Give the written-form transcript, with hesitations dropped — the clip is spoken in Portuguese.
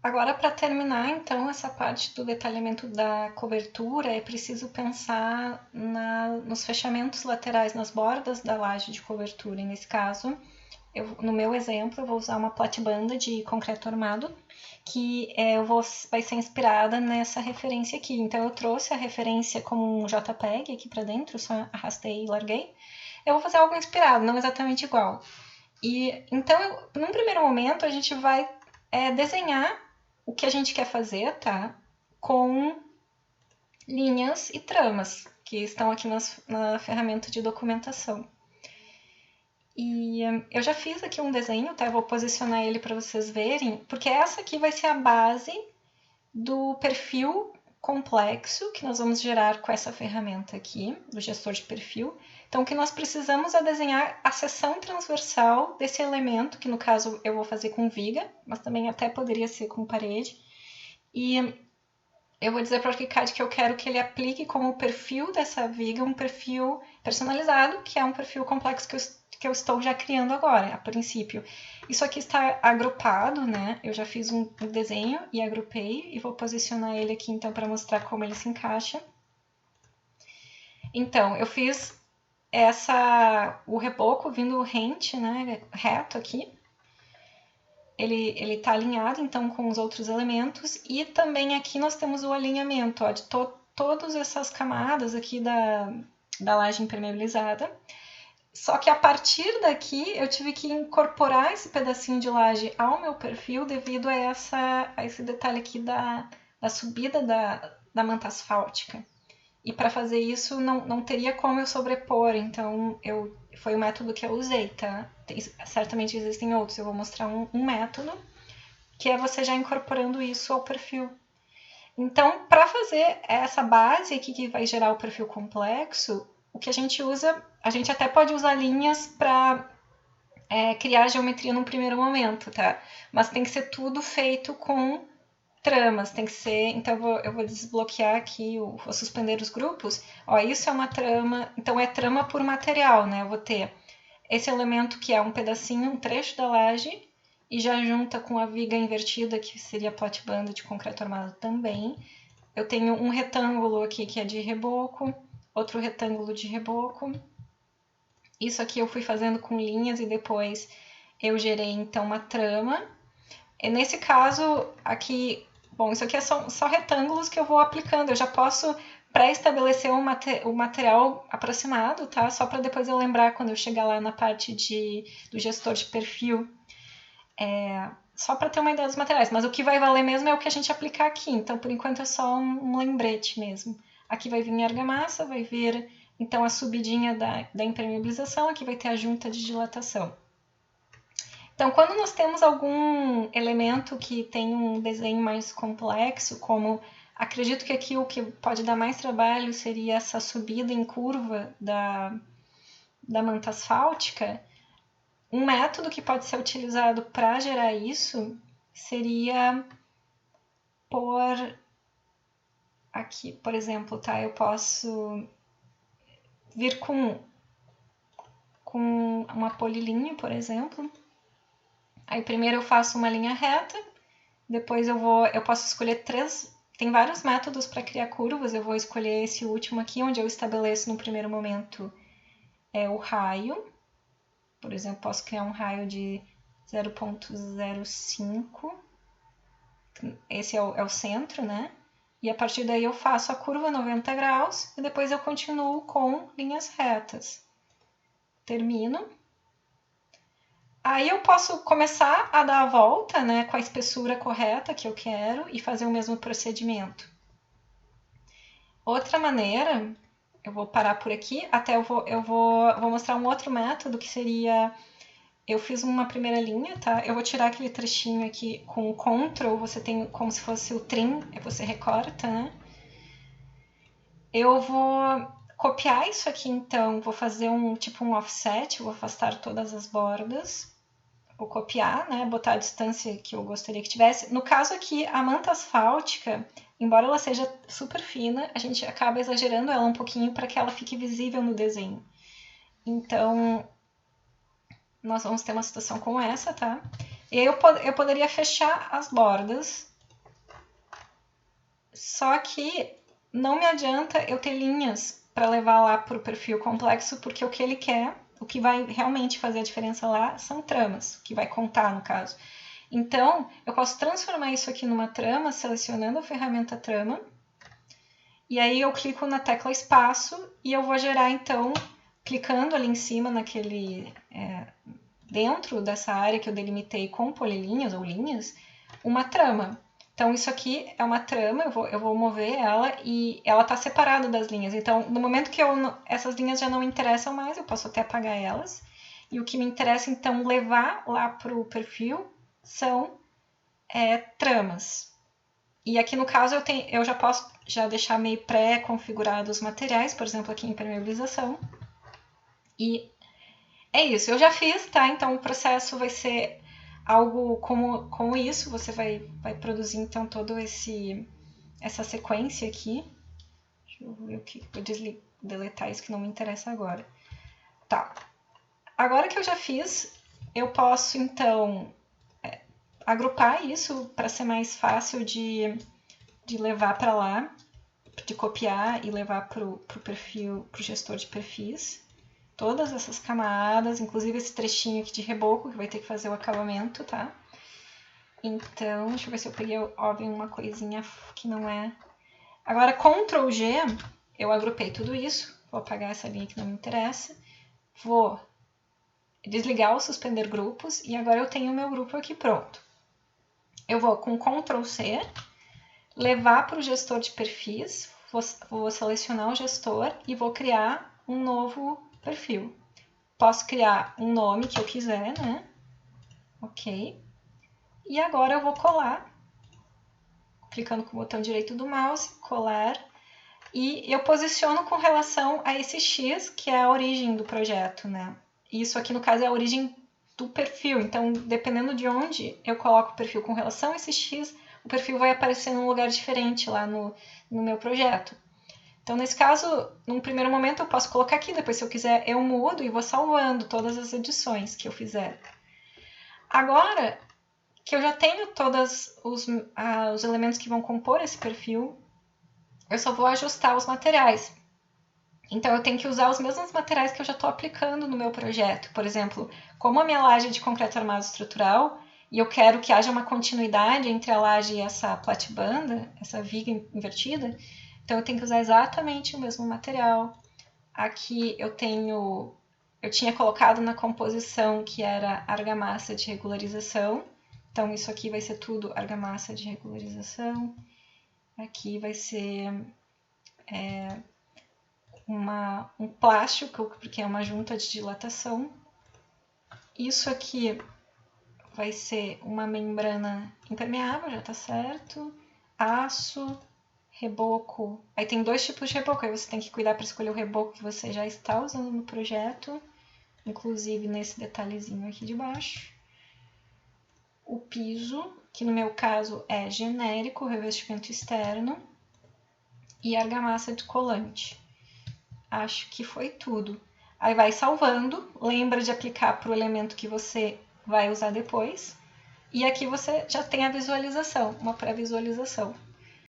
Agora, para terminar, então, essa parte do detalhamento da cobertura, é preciso pensar nos fechamentos laterais, nas bordas da laje de cobertura. E nesse caso, no meu exemplo, eu vou usar uma platibanda de concreto armado, que vai ser inspirada nessa referência aqui. Então, eu trouxe a referência como um JPEG aqui para dentro, só arrastei e larguei. Eu vou fazer algo inspirado, não exatamente igual. E então, num primeiro momento, a gente vai desenhar o que a gente quer fazer, tá? Com linhas e tramas, que estão aqui na ferramenta de documentação. E eu já fiz aqui um desenho, tá? Eu vou posicionar ele para vocês verem, porque essa aqui vai ser a base do perfil complexo que nós vamos gerar com essa ferramenta aqui, do gestor de perfil. Então, o que nós precisamos é desenhar a seção transversal desse elemento, que no caso eu vou fazer com viga, mas também até poderia ser com parede. E eu vou dizer para o ArchiCAD que eu quero que ele aplique como perfil dessa viga um perfil personalizado, que é um perfil complexo que eu estou já criando agora, a princípio. Isso aqui está agrupado, né? Eu já fiz um desenho e agrupei, e vou posicionar ele aqui então para mostrar como ele se encaixa. Então, eu fiz o reboco vindo rente, né? Reto aqui. Ele está alinhado, então, com os outros elementos. E também aqui nós temos o alinhamento, ó, de todas essas camadas aqui da laje impermeabilizada. Só que a partir daqui eu tive que incorporar esse pedacinho de laje ao meu perfil devido a esse detalhe aqui da subida da manta asfáltica. E para fazer isso não teria como eu sobrepor, então foi o método que eu usei, tá? Certamente existem outros, eu vou mostrar um método, que é você já incorporando isso ao perfil. Então, para fazer essa base aqui que vai gerar o perfil complexo, o que a gente usa, a gente até pode usar linhas para criar geometria num primeiro momento, tá? Mas tem que ser tudo feito com tramas, tem que ser, então eu vou desbloquear aqui, vou suspender os grupos, ó, isso é uma trama, então é trama por material, né, eu vou ter esse elemento que é um pedacinho, um trecho da laje, e já junta com a viga invertida, que seria a platibanda de concreto armado também. Eu tenho um retângulo aqui que é de reboco, outro retângulo de reboco. Isso aqui eu fui fazendo com linhas e depois eu gerei então uma trama. E nesse caso aqui, bom, isso aqui é só retângulos que eu vou aplicando. Eu já posso pré-estabelecer o material aproximado, tá? Só para depois eu lembrar quando eu chegar lá na parte do gestor de perfil. Só para ter uma ideia dos materiais. Mas o que vai valer mesmo é o que a gente aplicar aqui. Então, por enquanto, é só um lembrete mesmo. Aqui vai vir a argamassa, vai vir então a subidinha da impermeabilização. Aqui vai ter a junta de dilatação. Então, quando nós temos algum elemento que tem um desenho mais complexo, como acredito que aqui o que pode dar mais trabalho seria essa subida em curva da manta asfáltica, um método que pode ser utilizado para gerar isso seria por aqui, por exemplo, tá? Eu posso vir com uma polilinha, por exemplo. Aí primeiro eu faço uma linha reta, depois eu posso escolher tem vários métodos para criar curvas, eu vou escolher esse último aqui, onde eu estabeleço no primeiro momento o raio. Por exemplo, posso criar um raio de 0,05, esse é o centro, né? E a partir daí eu faço a curva 90 graus e depois eu continuo com linhas retas. Termino. Aí eu posso começar a dar a volta, né, com a espessura correta que eu quero e fazer o mesmo procedimento. Outra maneira, eu vou parar por aqui, até eu vou mostrar um outro método que seria, eu fiz uma primeira linha, tá? Eu vou tirar aquele trechinho aqui com o Ctrl, você tem como se fosse o trim, você recorta, né? Eu vou copiar isso aqui, então, vou fazer um offset, vou afastar todas as bordas. Vou copiar, né, botar a distância que eu gostaria que tivesse. No caso aqui, a manta asfáltica, embora ela seja super fina, a gente acaba exagerando ela um pouquinho para que ela fique visível no desenho. Então, nós vamos ter uma situação como essa, tá? E aí eu poderia fechar as bordas Só que não me adianta eu ter linhas para levar lá para o perfil complexo, porque o que ele quer, o que vai realmente fazer a diferença lá, são tramas, que vai contar no caso. Então, eu posso transformar isso aqui numa trama, selecionando a ferramenta trama, e aí eu clico na tecla espaço e eu vou gerar, então, clicando ali em cima naquele... dentro dessa área que eu delimitei com polilinhas ou linhas, uma trama. Então, isso aqui é uma trama, eu vou mover ela e ela está separada das linhas. Então, no momento que essas linhas já não me interessam mais, eu posso até apagar elas. E o que me interessa, então, levar lá para o perfil são tramas. E aqui, no caso, eu já posso deixar meio pré-configurados os materiais, por exemplo, aqui em impermeabilização. E é isso, eu já fiz, tá? Então, o processo vai ser algo como isso, você vai produzir então todo essa sequência aqui. Deixa eu ver o que vou deletar isso que não me interessa agora. Tá. Agora que eu já fiz, eu posso então agrupar isso para ser mais fácil de levar para lá, de copiar e levar para o perfil, para o gestor de perfis. Todas essas camadas, inclusive esse trechinho aqui de reboco, que vai ter que fazer o acabamento, tá? Então, deixa eu ver se eu peguei, óbvio, uma coisinha que não é... Agora, Ctrl G, eu agrupei tudo isso. Vou apagar essa linha que não me interessa. Vou desligar o suspender grupos e agora eu tenho o meu grupo aqui pronto. Eu vou com Ctrl C, levar para o gestor de perfis, vou selecionar o gestor e vou criar um novo perfil. Posso criar um nome que eu quiser, né? Ok. E agora eu vou colar, clicando com o botão direito do mouse, colar, e eu posiciono com relação a esse X, que é a origem do projeto, né? Isso aqui, no caso, é a origem do perfil. Então, dependendo de onde eu coloco o perfil com relação a esse X, o perfil vai aparecer num lugar diferente lá no meu projeto. Então, nesse caso, num primeiro momento eu posso colocar aqui, depois se eu quiser eu mudo e vou salvando todas as edições que eu fizer. Agora que eu já tenho todos os elementos que vão compor esse perfil, eu só vou ajustar os materiais. Então, eu tenho que usar os mesmos materiais que eu já estou aplicando no meu projeto. Por exemplo, como a minha laje é de concreto armado estrutural, e eu quero que haja uma continuidade entre a laje e essa platibanda, essa viga invertida, então eu tenho que usar exatamente o mesmo material. Aqui eu tinha colocado na composição que era argamassa de regularização. Então isso aqui vai ser tudo argamassa de regularização. Aqui vai ser um plástico, porque é uma junta de dilatação. Isso aqui vai ser uma membrana impermeável, já tá certo. Aço, reboco. Aí tem dois tipos de reboco, aí você tem que cuidar para escolher o reboco que você já está usando no projeto, inclusive nesse detalhezinho aqui de baixo. O piso, que no meu caso é genérico, revestimento externo, e argamassa de colante. Acho que foi tudo. Aí vai salvando, lembra de aplicar para o elemento que você vai usar depois, e aqui você já tem a visualização, uma pré-visualização.